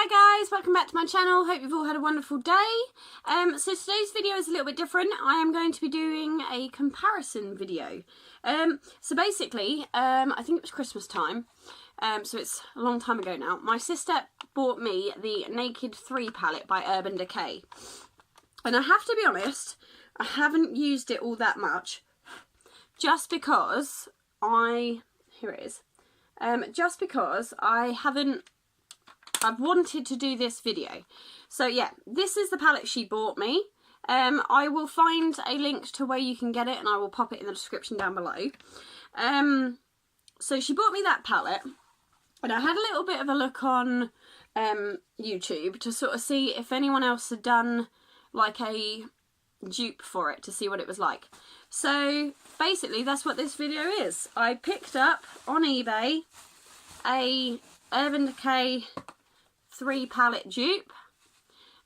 Hi guys, welcome back to my channel. Hope you've all had a wonderful day. So today's video is a little bit different. I am going to be doing a comparison video. So basically, I think it was Christmas time, so it's a long time ago now. My sister bought me the Naked 3 palette by Decay. And I have to be honest, I haven't used it all that much. Just because here it is. Just because I've wanted to do this video. So yeah, this is the palette she bought me. I will find a link to where you can get it and I will pop it in the description down below. So she bought me that palette and I had a little bit of a look on YouTube to sort of see if anyone else had done like a dupe for it to see what it was like. So basically that's what this video is. I picked up on eBay a Decay 3 palette dupe.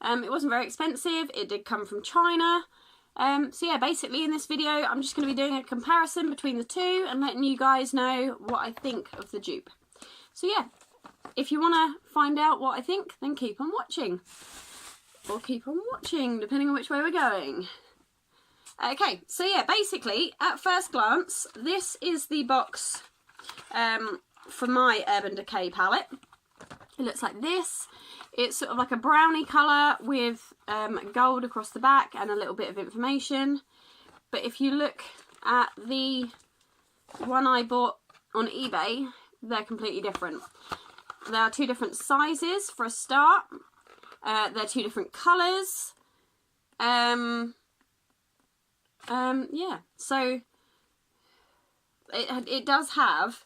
It wasn't very expensive, it did come from China. So yeah, basically in this video I'm just going to be doing a comparison between the two and letting you guys know what I think of the dupe. So yeah, if you want to find out what I think, then keep on watching. Or keep on watching, depending on which way we're going. Okay, so yeah, basically, at first glance, this is the box for my Decay palette. It looks like this. It's sort of like a brownie colour with gold across the back and a little bit of information. But if you look at the one I bought on eBay, they're completely different. There are two different sizes for a start. They're two different colours. Yeah, so it does have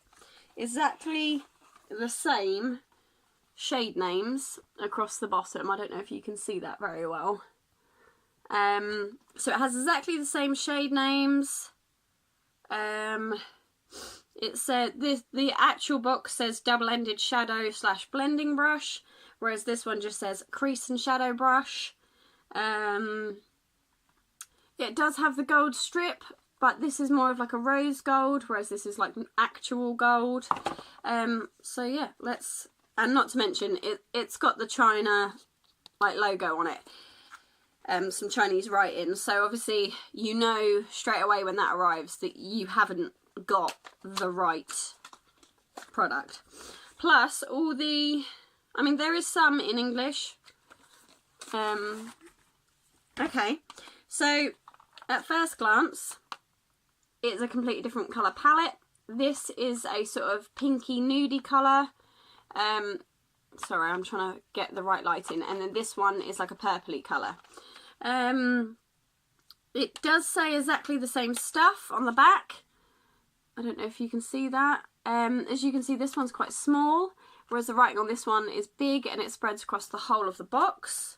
exactly the same shade names across the bottom. I don't know if you can see that very well. So it has exactly the same shade names. It said the actual box says double-ended shadow / blending brush, whereas this one just says crease and shadow brush. It does have the gold strip, but this is more of like a rose gold, whereas this is like an actual gold. So yeah, and not to mention it's got the China like logo on it, some Chinese writing. So obviously you know straight away when that arrives that you haven't got the right product. Plus all I mean there is some in English. Okay, so at first glance, it's a completely different colour palette. This is a sort of pinky nudie colour. Sorry, I'm trying to get the right lighting. And then this one is like a purpley colour. It does say exactly the same stuff on the back. I don't know if you can see that. As you can see, this one's quite small, whereas the writing on this one is big and it spreads across the whole of the box.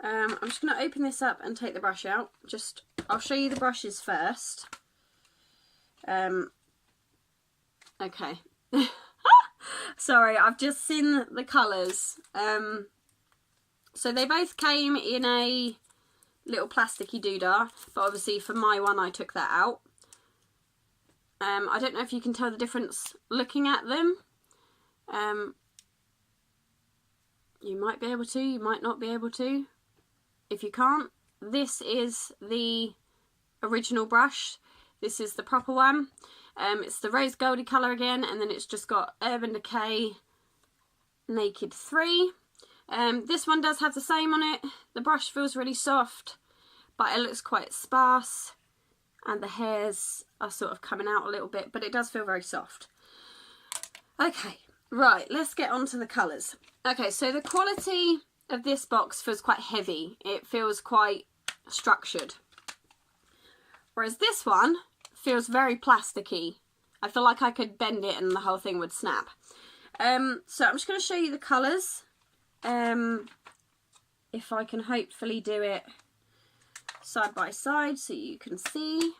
I'm just going to open this up and take the brush out. I'll show you the brushes first. Okay. Sorry, I've just seen the colours. So they both came in a little plasticky doodah, but obviously for my one I took that out. I don't know if you can tell the difference looking at them. You might be able to, you might not be able to. If you can't, this is the original brush. This is the proper one. It's the rose goldy colour again, and then it's just got Decay Naked 3. This one does have the same on it. The brush feels really soft, but it looks quite sparse, and the hairs are sort of coming out a little bit, but it does feel very soft. Okay, right, let's get on to the colours. Okay, so the quality of this box feels quite heavy. It feels quite structured. Whereas this one feels very plasticky. I feel like I could bend it and the whole thing would snap. So I'm just going to show you the colours. If I can hopefully do it side by side so you can see.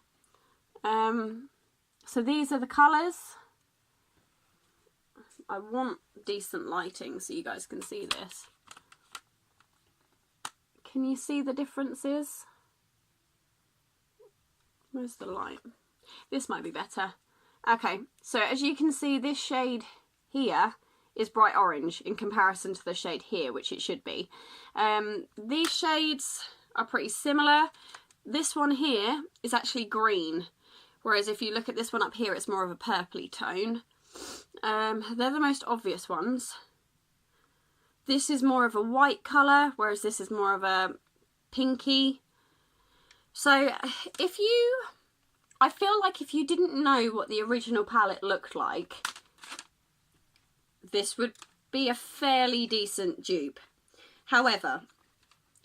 So these are the colours. I want decent lighting so you guys can see this. Can you see the differences? Where's the light? This might be better. Okay, so as you can see, this shade here is bright orange in comparison to the shade here, which it should be. These shades are pretty similar. This one here is actually green, whereas if you look at this one up here, it's more of a purpley tone. They're the most obvious ones. This is more of a white colour, whereas this is more of a pinky. So I feel like if you didn't know what the original palette looked like, this would be a fairly decent dupe. However,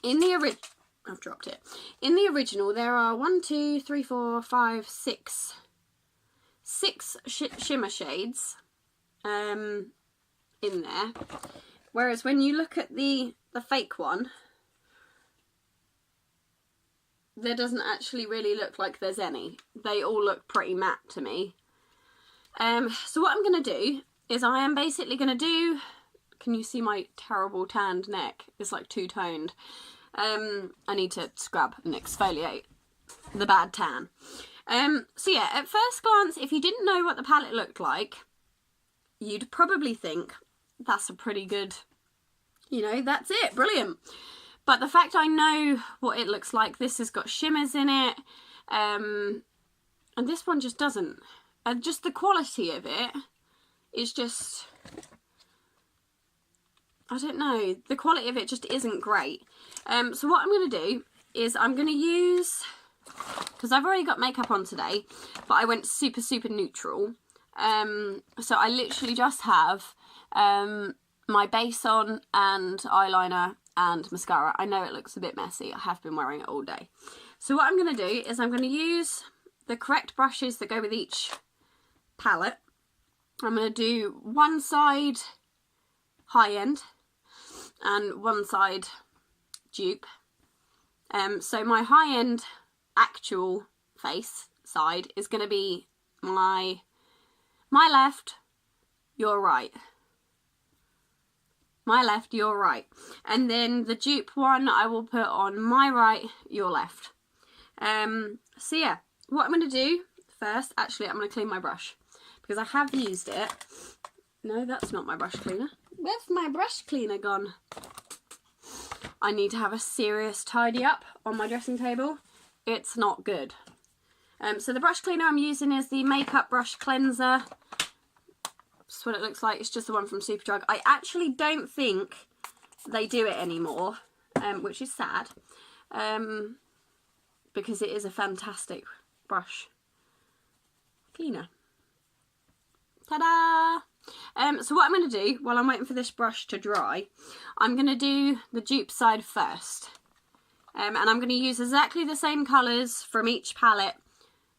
in the I've dropped it. In the original, there are 6 shimmer shades in there. Whereas when you look at the fake one, there doesn't actually really look like there's any. They all look pretty matte to me. So what I'm going to do is I am basically going to do... Can you see my terrible tanned neck? It's like two-toned. I need to scrub and exfoliate the bad tan. So yeah, at first glance, if you didn't know what the palette looked like, you'd probably think, that's a pretty good, you know, that's it, brilliant. But the fact I know what it looks like, this has got shimmers in it, and this one just doesn't. Just the quality of it is just... I don't know, the quality of it just isn't great. So what I'm going to do is I'm going to use, because I've already got makeup on today, but I went super neutral. So I literally just have my base on and eyeliner and mascara. I know it looks a bit messy, I have been wearing it all day. So what I'm going to do is I'm going to use the correct brushes that go with each palette. I'm going to do one side high end and one side dupe. So my high end actual face side is going to be my left, your right. My left, your right. And then the dupe one I will put on my right, your left. So yeah, what I'm going to do first, actually I'm going to clean my brush because I have used it. No, that's not my brush cleaner. Where's my brush cleaner gone? I need to have a serious tidy up on my dressing table. It's not good. So the brush cleaner I'm using is the Makeup Brush Cleanser. That's what it looks like. It's just the one from Superdrug. I actually don't think they do it anymore, which is sad, because it is a fantastic brush cleaner. Ta-da! So what I'm going to do, while I'm waiting for this brush to dry, I'm going to do the dupe side first. And I'm going to use exactly the same colours from each palette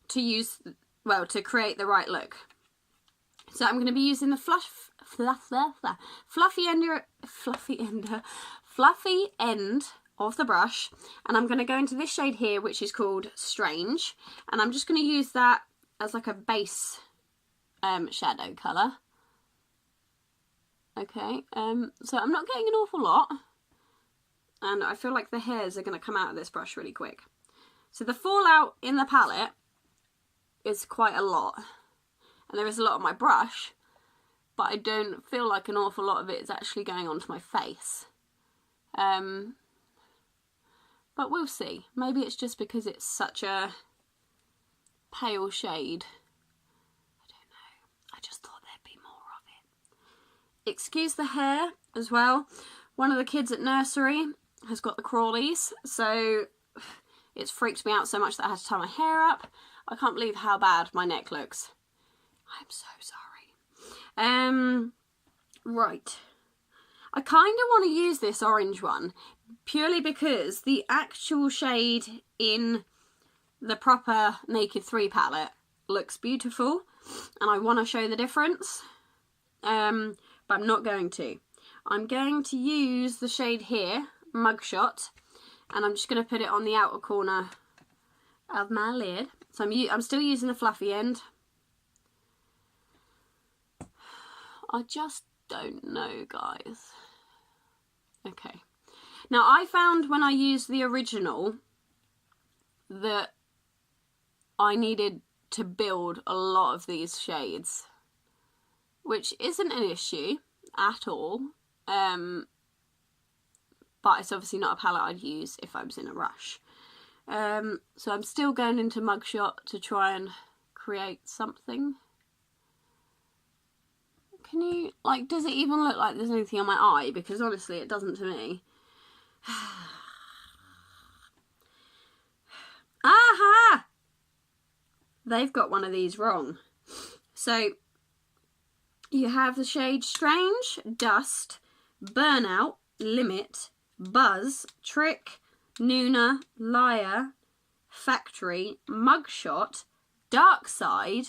to use, well, to create the right look. So I'm going to be using the fluffy end of the brush, and I'm going to go into this shade here, which is called Strange, and I'm just going to use that as like a base shadow colour. Okay, so I'm not getting an awful lot, and I feel like the hairs are going to come out of this brush really quick. So the fallout in the palette is quite a lot, and there is a lot on my brush, but I don't feel like an awful lot of it is actually going onto my face. But we'll see. Maybe it's just because it's such a pale shade. I don't know. I just thought there'd be more of it. Excuse the hair as well. One of the kids at nursery has got the crawlies, so it's freaked me out so much that I had to tie my hair up. I can't believe how bad my neck looks. I'm so sorry. Right. I kind of want to use this orange one purely because the actual shade in the proper Naked 3 palette looks beautiful and I want to show the difference, but I'm not going to. I'm going to use the shade here, Mugshot, and I'm just going to put it on the outer corner of my lid. So I'm still using the fluffy end. I just don't know, guys. Okay. Now, I found when I used the original that I needed to build a lot of these shades, which isn't an issue. at all. But it's obviously not a palette I'd use if I was in a rush. So I'm still going into Mugshot to try and create something. Can you, like, does it even look like there's anything on my eye? Because honestly, it doesn't to me. Aha! They've got one of these wrong. So, you have the shade Strange, Dust, Burnout, Limit, Buzz, Trick, Nuna, Liar, Factory, Mugshot, Dark Side,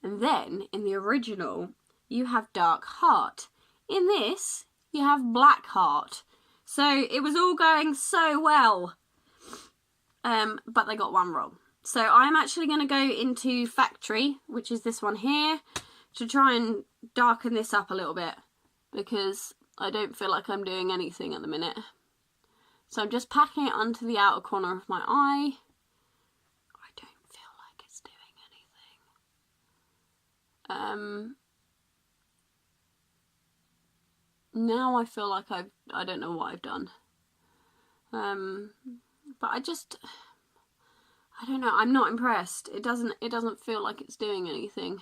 and then, in the original, you have Dark Heart. In this, you have Black Heart. So, it was all going so well. But they got one wrong. So I'm actually going to go into Factory, which is this one here, to try and darken this up a little bit, because I don't feel like I'm doing anything at the minute. So I'm just packing it onto the outer corner of my eye. I don't feel like it's doing anything. Now I feel like I don't know what I've done. But I don't know, I'm not impressed. It doesn't feel like it's doing anything.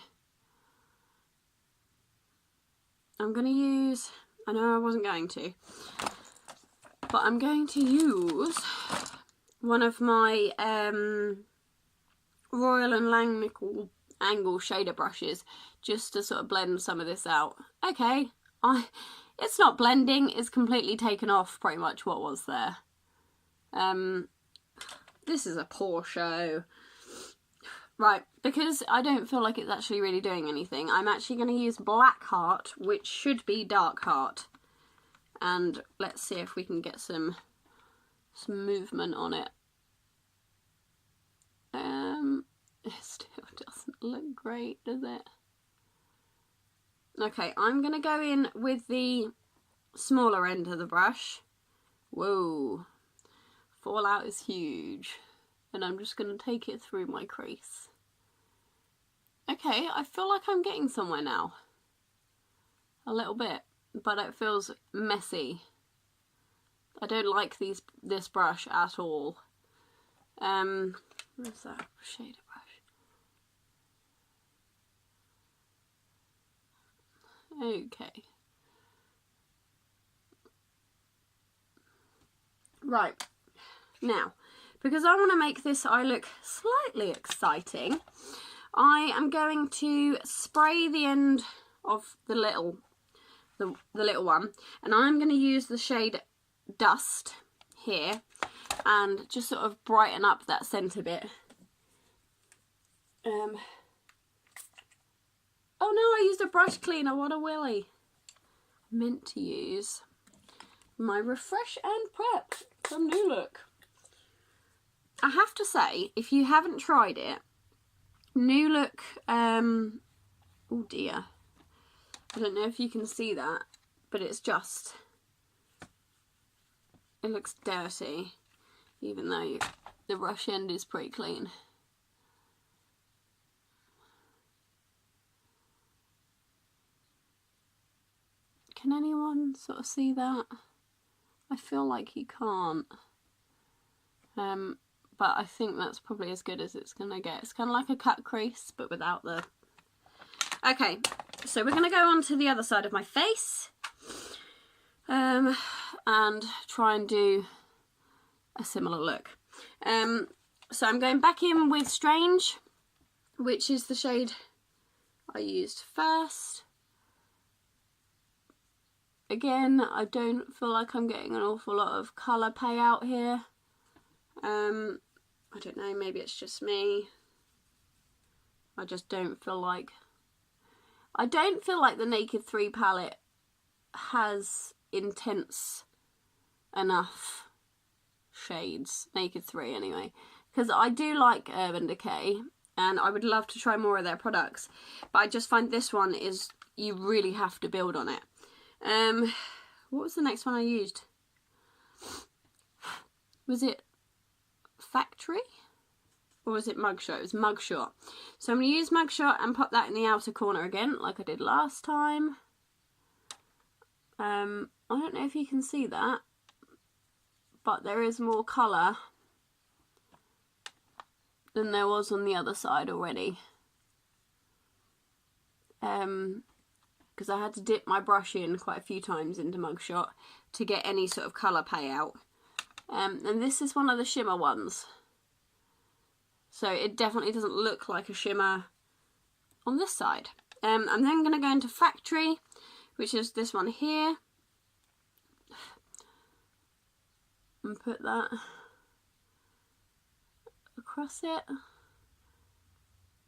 I'm gonna use, I know I wasn't going to, but I'm going to use one of my Royal and Langnickel angle shader brushes just to sort of blend some of this out. Okay, it's not blending, it's completely taken off pretty much what was there. This is a poor show. Right, because I don't feel like it's actually really doing anything, I'm actually going to use Black Heart, which should be Dark Heart. And let's see if we can get some movement on it. It still doesn't look great, does it? Okay, I'm going to go in with the smaller end of the brush. Whoa. Fallout is huge. And I'm just going to take it through my crease. Okay, I feel like I'm getting somewhere now. A little bit. But it feels messy. I don't like this brush at all. Where's that shader brush? Okay. Right. Now, because I want to make this eye look slightly exciting, I am going to spray the end of the little one, and I'm going to use the shade Dust here and just sort of brighten up that centre bit. Oh no, I used a brush cleaner, what a willy. I meant to use my Refresh and Prep from New Look. I have to say, if you haven't tried it, New Look, oh dear, I don't know if you can see that, but it's just, it looks dirty, even though the brush end is pretty clean. Can anyone sort of see that? I feel like you can't. But I think that's probably as good as it's going to get. It's kind of like a cut crease, but without the... Okay, so we're going to go on to the other side of my face. And try and do a similar look. So I'm going back in with Strange, which is the shade I used first. Again, I don't feel like I'm getting an awful lot of colour payout here. I don't know, maybe it's just me. I just don't feel like... I don't feel like the Naked 3 palette has intense enough shades. Naked 3 anyway. Because I do like Urban Decay, and I would love to try more of their products. But I just find this one is, you really have to build on it. What was the next one I used? Was it Factory? Or was it Mugshot? It was Mugshot. So I'm going to use Mugshot and pop that in the outer corner again, like I did last time. I don't know if you can see that, but there is more colour than there was on the other side already. Because I had to dip my brush in quite a few times into Mugshot to get any sort of colour payout. And this is one of the shimmer ones. So it definitely doesn't look like a shimmer on this side. I'm then going to go into Factory, which is this one here. And put that across it.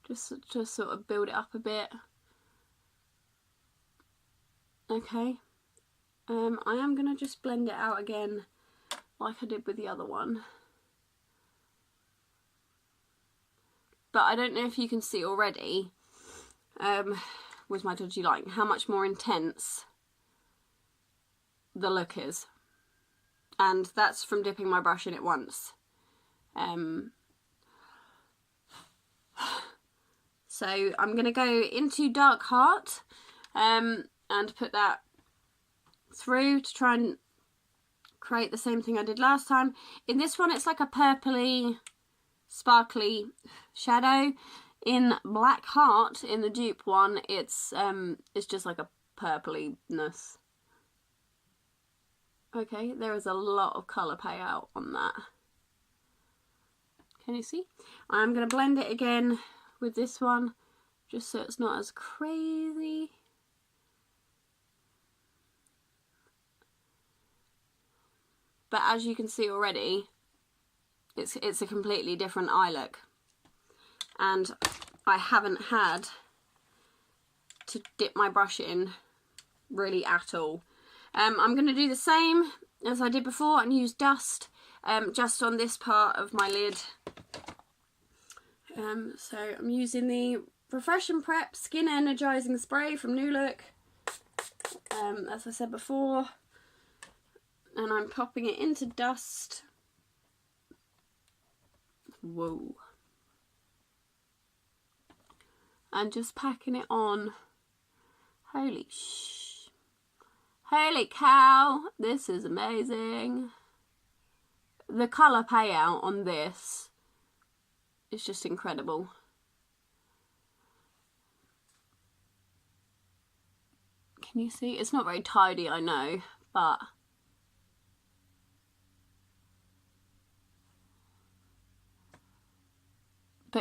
Just to sort of build it up a bit. Okay. I am going to just blend it out again like I did with the other one. But I don't know if you can see already, with my dodgy light, how much more intense the look is. And that's from dipping my brush in it once. So I'm going to go into Dark Heart and put that through to try and create the same thing I did last time. In this one it's like a purpley, sparkly shadow. In Black Heart, in the dupe one, it's just like a purpliness. Okay, there is a lot of colour payout on that. Can you see? I'm going to blend it again with this one, just so it's not as crazy. But as you can see already, it's a completely different eye look. And I haven't had to dip my brush in really at all. I'm going to do the same as I did before and use dust just on this part of my lid. So I'm using the Refresh and Prep Skin Energizing Spray from New Look, as I said before, and I'm popping it into dust. Whoa. And just packing it on. Holy cow, this is amazing. The colour payout on this is just incredible. Can you see? It's not very tidy, I know, but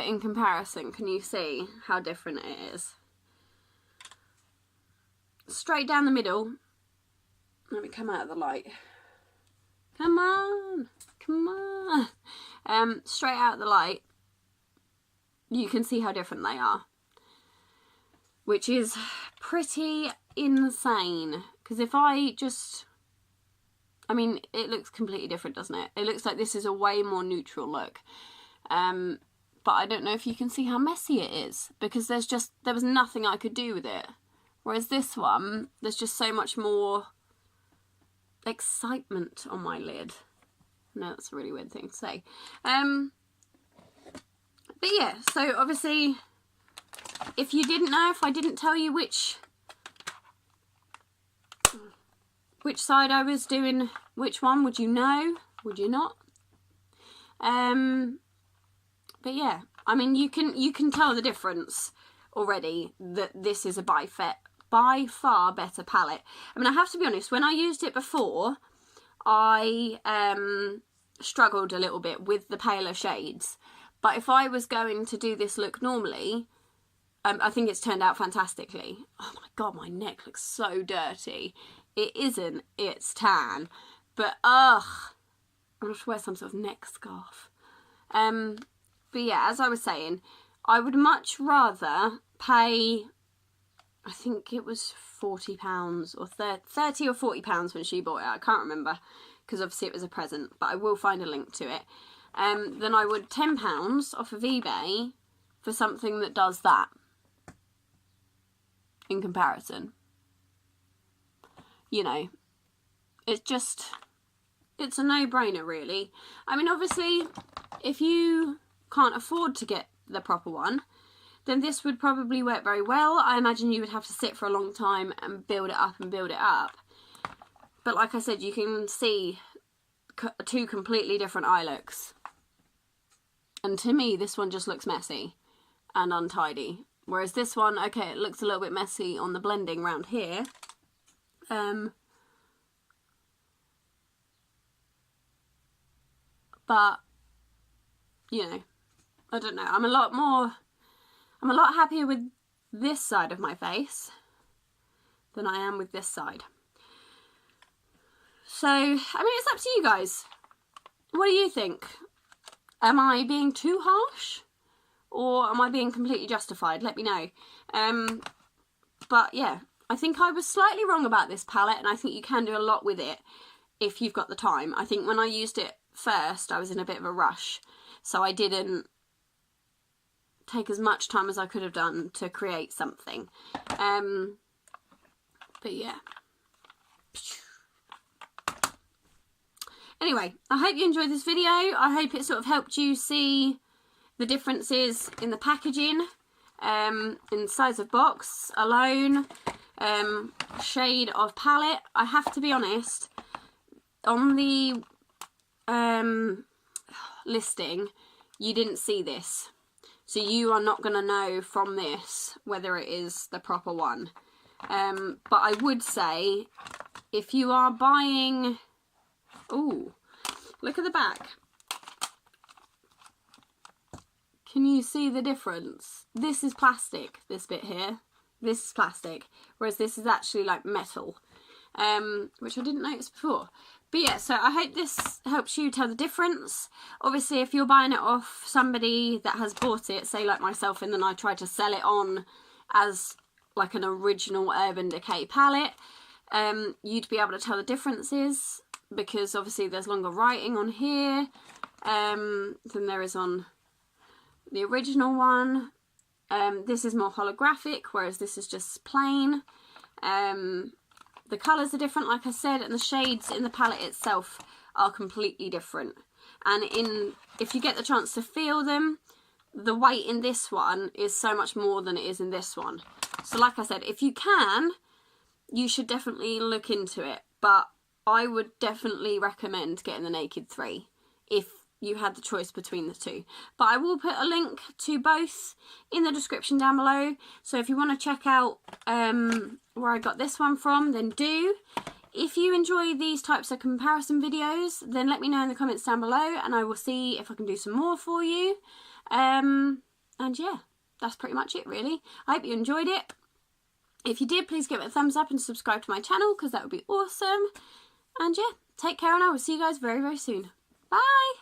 in comparison, can you see how different it is? Straight down the middle. Let me come out of the light. Come on, come on. Straight out of the light, you can see how different they are, which is pretty insane. Because if I just, I mean, it looks completely different, doesn't it? It looks like this is a way more neutral look. But I don't know if you can see how messy it is, because there was nothing I could do with it. Whereas this one, there's just so much more excitement on my lid. No, that's a really weird thing to say. But yeah, so obviously, if you didn't know, if I didn't tell you which side I was doing, which one, would you know? Would you not? But yeah, I mean, you can tell the difference already, that this is a by far better palette. I mean, I have to be honest, when I used it before, I struggled a little bit with the paler shades. But if I was going to do this look normally, I think it's turned out fantastically. Oh my god, my neck looks so dirty. It isn't, it's tan. But ugh, I'm going to wear some sort of neck scarf. But yeah, as I was saying, I would much rather pay, I think it was £40 or 30 or £40 when she bought it. I can't remember, because obviously it was a present, but I will find a link to it. Then I would £10 off of eBay for something that does that in comparison. You know, it's a no-brainer really. I mean, obviously, if you can't afford to get the proper one, then this would probably work very well. I imagine you would have to sit for a long time and build it up and build it up. But like I said, you can see two completely different eye looks. And to me, this one just looks messy and untidy. Whereas this one, okay, it looks a little bit messy on the blending around here. But, you know, I don't know. I'm a lot happier with this side of my face than I am with this side. So, I mean, it's up to you guys. What do you think? Am I being too harsh? Or am I being completely justified? Let me know. But yeah, I think I was slightly wrong about this palette, and I think you can do a lot with it if you've got the time. I think when I used it first, I was in a bit of a rush, so I didn't take as much time as I could have done to create something. But yeah. Anyway, I hope you enjoyed this video. I hope it sort of helped you see the differences in the packaging, in the size of box alone, shade of palette. I have to be honest, on the listing, you didn't see this. So you are not going to know from this whether it is the proper one. But I would say, if you are buying... Ooh, look at the back. Can you see the difference? This is plastic, this bit here. This is plastic, whereas this is actually like metal, which I didn't notice before. But yeah, so I hope this helps you tell the difference. Obviously, if you're buying it off somebody that has bought it, say like myself, and then I try to sell it on as like an original Urban Decay palette, you'd be able to tell the differences, because obviously there's longer writing on here than there is on the original one. This is more holographic, whereas this is just plain. The colours are different, like I said, and the shades in the palette itself are completely different. And if you get the chance to feel them, the weight in this one is so much more than it is in this one. So like I said, if you can, you should definitely look into it. But I would definitely recommend getting the Naked 3 if you had the choice between the two. But I will put a link to both in the description down below. So if you want to check out where I got this one from, then do. If you enjoy these types of comparison videos, then let me know in the comments down below, and I will see if I can do some more for you. And yeah, that's pretty much it really. I hope you enjoyed it. If you did, please give it a thumbs up and subscribe to my channel, because that would be awesome. And yeah, take care, and I will see you guys very, very soon. Bye!